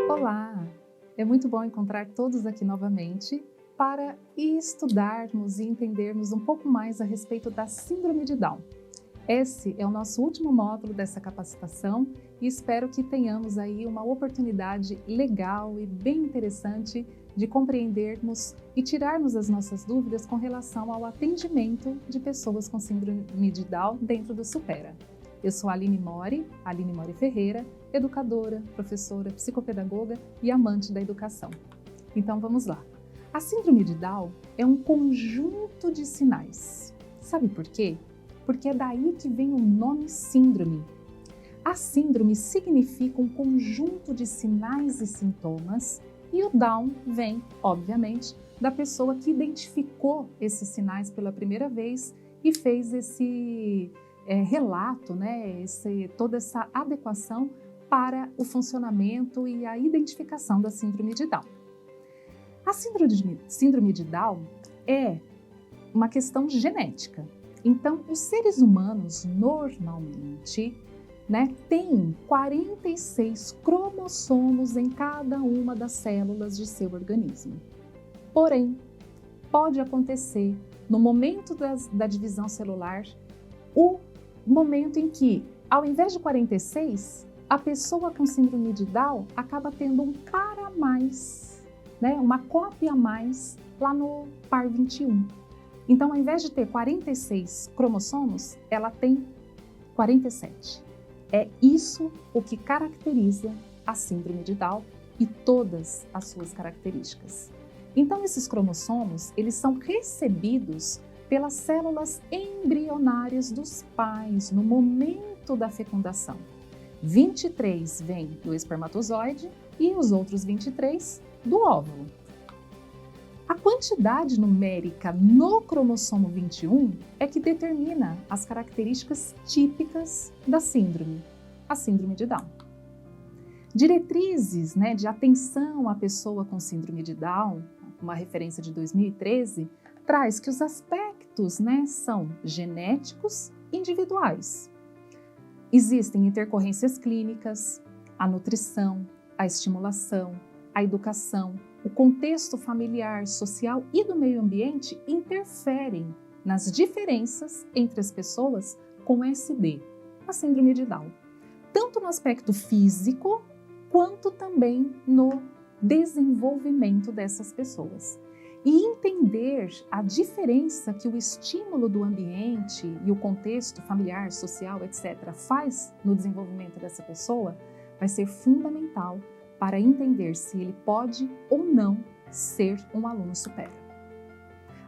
Olá! É muito bom encontrar todos aqui novamente para estudarmos e entendermos um pouco mais a respeito da Síndrome de Down. Esse é o nosso último módulo dessa capacitação e espero que tenhamos aí uma oportunidade legal e bem interessante de compreendermos e tirarmos as nossas dúvidas com relação ao atendimento de pessoas com Síndrome de Down dentro do Supera. Eu sou a Aline Mori Ferreira, educadora, professora, psicopedagoga e amante da educação. Então vamos lá. A Síndrome de Down é um conjunto de sinais. Sabe por quê? Porque é daí que vem o nome síndrome. A síndrome significa um conjunto de sinais e sintomas e o Down vem, obviamente, da pessoa que identificou esses sinais pela primeira vez e fez esse relato, né, toda essa adequação para o funcionamento e a identificação da Síndrome de Down. A Síndrome de Down é uma questão genética. Então, os seres humanos normalmente têm 46 cromossomos em cada uma das células de seu organismo. Porém, pode acontecer no momento da divisão celular o momento em que, ao invés de 46, a pessoa com síndrome de Down acaba tendo um par a mais, uma cópia a mais lá no par 21. Então, ao invés de ter 46 cromossomos, ela tem 47. É isso o que caracteriza a síndrome de Down e todas as suas características. Então, esses cromossomos, eles são recebidos pelas células embrionárias dos pais no momento da fecundação. 23 vêm do espermatozoide e os outros 23 do óvulo. A quantidade numérica no cromossomo 21 é que determina as características típicas da síndrome, a síndrome de Down. Diretrizes de atenção à pessoa com síndrome de Down, uma referência de 2013, traz que os aspectos são genéticos individuais. Existem intercorrências clínicas, a nutrição, a estimulação, a educação, o contexto familiar, social e do meio ambiente interferem nas diferenças entre as pessoas com SD, a síndrome de Down, tanto no aspecto físico quanto também no desenvolvimento dessas pessoas. E entender a diferença que o estímulo do ambiente e o contexto familiar, social, etc., faz no desenvolvimento dessa pessoa vai ser fundamental para entender se ele pode ou não ser um aluno Supera.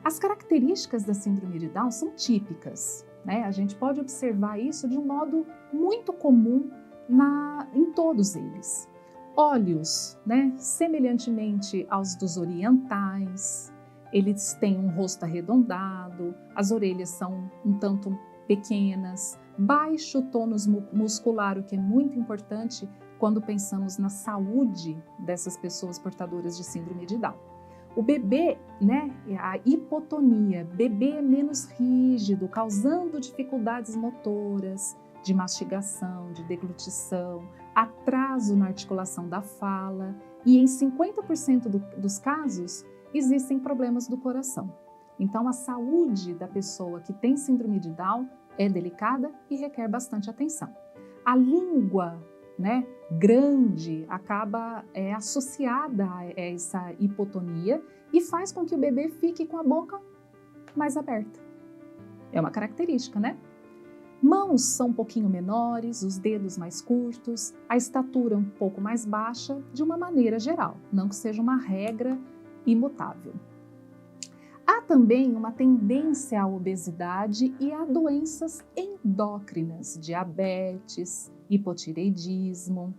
As características da síndrome de Down são típicas, A gente pode observar isso de um modo muito comum em todos eles. Olhos, semelhantemente aos dos orientais, eles têm um rosto arredondado, as orelhas são um tanto pequenas, baixo tônus muscular, o que é muito importante quando pensamos na saúde dessas pessoas portadoras de síndrome de Down. O bebê, a hipotonia, bebê é menos rígido, causando dificuldades motoras, de mastigação, de deglutição, atraso na articulação da fala e em 50% dos casos existem problemas do coração. Então a saúde da pessoa que tem síndrome de Down é delicada e requer bastante atenção. A língua grande acaba associada a essa hipotonia e faz com que o bebê fique com a boca mais aberta. É uma característica, Mãos são um pouquinho menores, os dedos mais curtos, a estatura um pouco mais baixa, de uma maneira geral, não que seja uma regra imutável. Há também uma tendência à obesidade e a doenças endócrinas, diabetes, hipotireoidismo.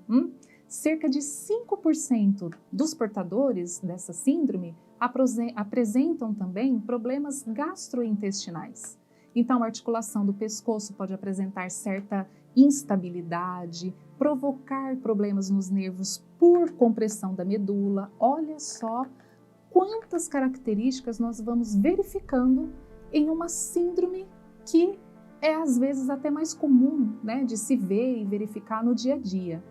Cerca de 5% dos portadores dessa síndrome apresentam também problemas gastrointestinais. Então, a articulação do pescoço pode apresentar certa instabilidade, provocar problemas nos nervos por compressão da medula. Olha só quantas características nós vamos verificando em uma síndrome que é às vezes até mais comum, né, de se ver e verificar no dia a dia.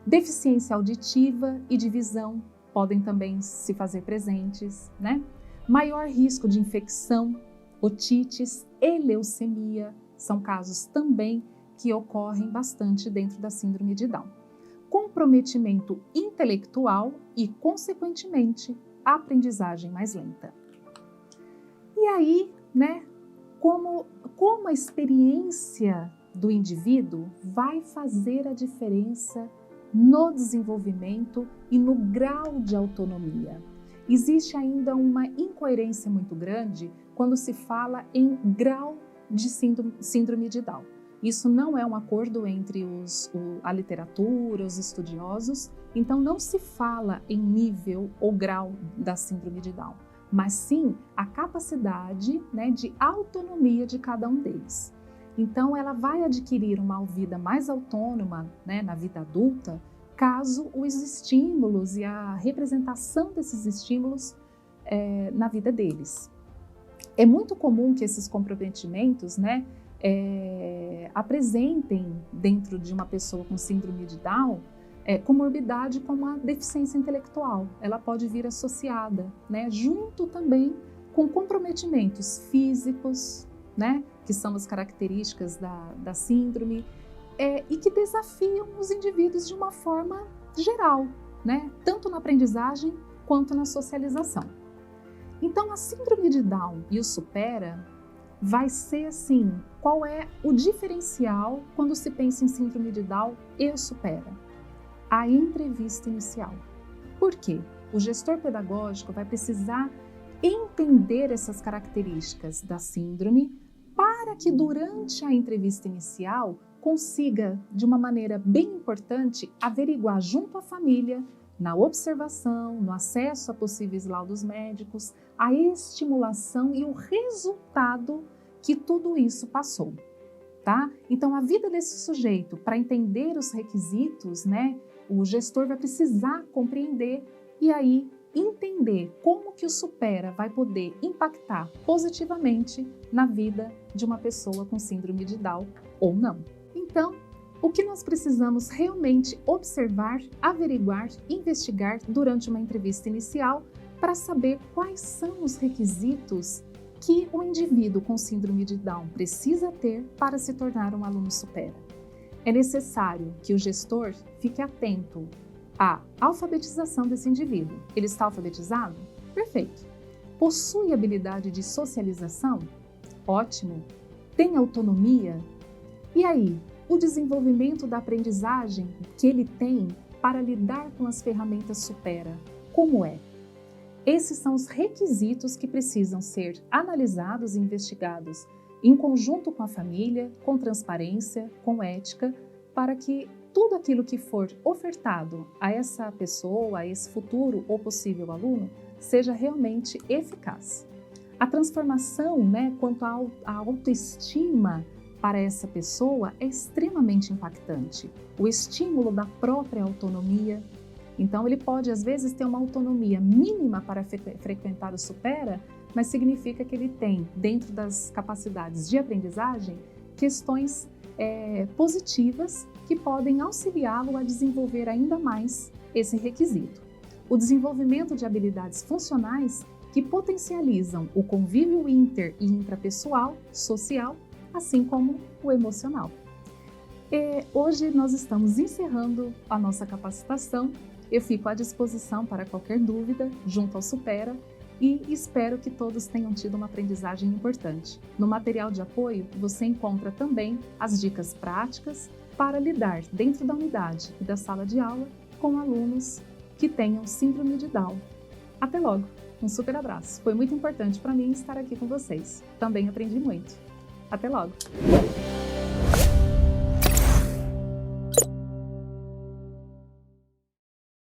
Deficiência auditiva e de visão podem também se fazer presentes, né? Maior risco de infecção, otites e leucemia são casos também que ocorrem bastante dentro da síndrome de Down. Comprometimento intelectual e, consequentemente, a aprendizagem mais lenta. E aí, né, como a experiência do indivíduo vai fazer a diferença no desenvolvimento e no grau de autonomia. Existe ainda uma incoerência muito grande quando se fala em grau de síndrome de Down. Isso não é um acordo entre a literatura, os estudiosos, então não se fala em nível ou grau da síndrome de Down, mas sim a capacidade, né, de autonomia de cada um deles. Então, ela vai adquirir uma vida mais autônoma, né, na vida adulta, caso os estímulos e a representação desses estímulos na vida deles. É muito comum que esses comprometimentos, né, apresentem dentro de uma pessoa com síndrome de Down comorbidade como a deficiência intelectual. Ela pode vir associada, né, junto também com comprometimentos físicos, né, que são as características da síndrome, e que desafiam os indivíduos de uma forma geral, né, tanto na aprendizagem quanto na socialização. Então, a síndrome de Down e o supera vai ser assim, qual é o diferencial quando se pensa em síndrome de Down e o supera? A entrevista inicial. Por quê? O gestor pedagógico vai precisar entender essas características da síndrome para que durante a entrevista inicial consiga, de uma maneira bem importante, averiguar junto à família, na observação, no acesso a possíveis laudos médicos, a estimulação e o resultado que tudo isso passou, tá? Então, a vida desse sujeito, para entender os requisitos, né, o gestor vai precisar compreender e aí entender como que o supera vai poder impactar positivamente na vida de uma pessoa com síndrome de Down ou não. Então, o que nós precisamos realmente observar, averiguar, investigar durante uma entrevista inicial para saber quais são os requisitos que o indivíduo com síndrome de Down precisa ter para se tornar um aluno supera. É necessário que o gestor fique atento à alfabetização desse indivíduo. Ele está alfabetizado? Perfeito. Possui habilidade de socialização? Ótimo. Tem autonomia? E aí, o desenvolvimento da aprendizagem que ele tem para lidar com as ferramentas supera, como é? Esses são os requisitos que precisam ser analisados e investigados em conjunto com a família, com transparência, com ética, para que tudo aquilo que for ofertado a essa pessoa, a esse futuro ou possível aluno, seja realmente eficaz. A transformação, né, quanto à autoestima para essa pessoa é extremamente impactante. O estímulo da própria autonomia. Então, ele pode, às vezes, ter uma autonomia mínima para frequentar o supera, mas significa que ele tem, dentro das capacidades de aprendizagem, questões positivas que podem auxiliá-lo a desenvolver ainda mais esse requisito. O desenvolvimento de habilidades funcionais que potencializam o convívio inter e intrapessoal, social, assim como o emocional. Hoje nós estamos encerrando a nossa capacitação. Eu fico à disposição para qualquer dúvida junto ao Supera e espero que todos tenham tido uma aprendizagem importante. No material de apoio, você encontra também as dicas práticas para lidar dentro da unidade e da sala de aula com alunos que tenham síndrome de Down. Até logo! Um super abraço! Foi muito importante para mim estar aqui com vocês. Também aprendi muito. Até logo!